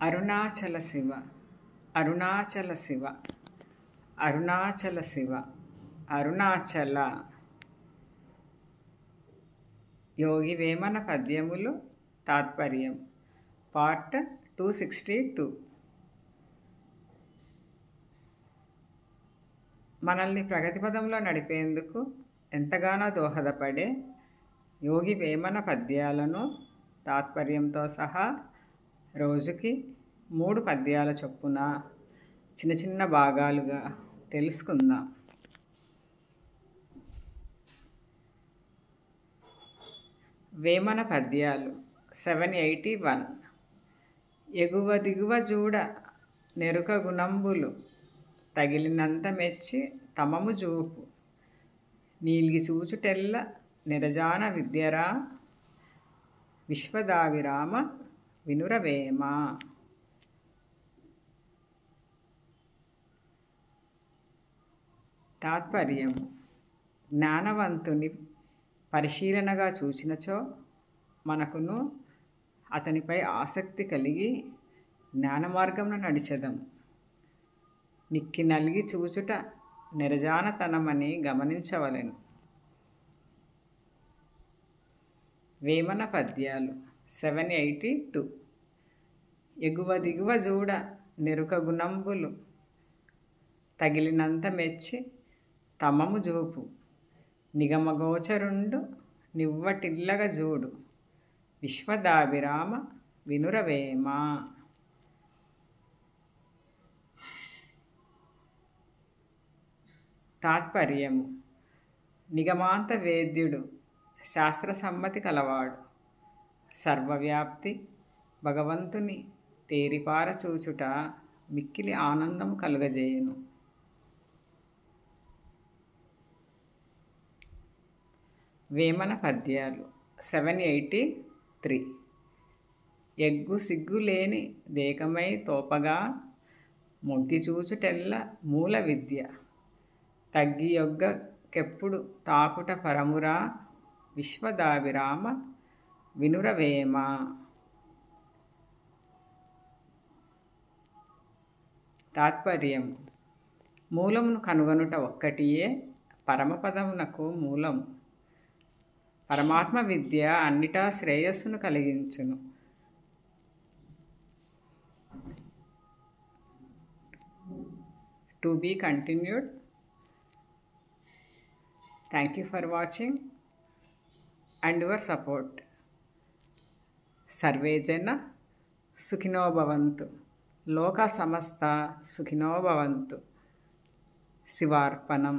అరుణాచల శివ అరుణాచల శివ అరుణాచల శివ అరుణాచల. యోగి వేమన పద్యములు తాత్పర్యం పార్ట్ 262. మనల్ని ప్రగతి పదంలో నడిపేందుకు ఎంతగానో దోహదపడే యోగి వేమన పద్యాలను తాత్పర్యంతో సహా రోజుకి 3 పద్యాల చొప్పున చిన్న చిన్న భాగాలుగా తెలుసుకుందాం. వేమన పద్యాలు 781. ఎగువ దిగువ జూడ నెరుక గుణంబులు తగిలినంత మెచ్చి తమము జూపు నీల్గి చూచుటెల్ల నిరజాన విద్యరా విశ్వదావిరామ వినురవేమ. తాత్పర్యం: జ్ఞానవంతుని పరిశీలనగా చూచినచో మనకును అతనిపై ఆసక్తి కలిగి జ్ఞాన మార్గమున నడిచెదం. నిక్కి నలిగి చూచుట నిరజానతనమని గమనించవలెను. వేమన పద్యాలు 782. ఎగువ దిగువ జూడ నెరుక గుణంబులు తగిలినంత మెచ్చి తమము జూపు నిగమగోచరుండు నివ్వటిల్లగ జూడు విశ్వదాభిరామ వినురవేమ. తాత్పర్యము: నిగమాంత వేద్యుడు, శాస్త్ర సమ్మతి కలవాడు, సర్వవ్యాప్తి భగవంతుని తేరిపార చూచుట మిక్కిలి ఆనందము కలుగజేయును. వేమన పద్యాలు 783. ఎగ్గు సిగ్గు లేని దేకమై తోపగా మొగ్గి చూచుటెల్ల మూల విద్య తగ్గి యొగ్గ కెప్పుడు తాకుట పరమురా విశ్వదావిరామ వినురవేమ. తాత్పర్యం: మూలమును కనుగొనుట ఒక్కటియే పరమపదమునకు మూలము. పరమాత్మ విద్య అన్నిటా శ్రేయస్సును కలిగించును. To be continued. Thank you for watching and your support. Sarve jana sukhino bhavantu. Loka samasta sukhino bhavantu. Sivarpanam.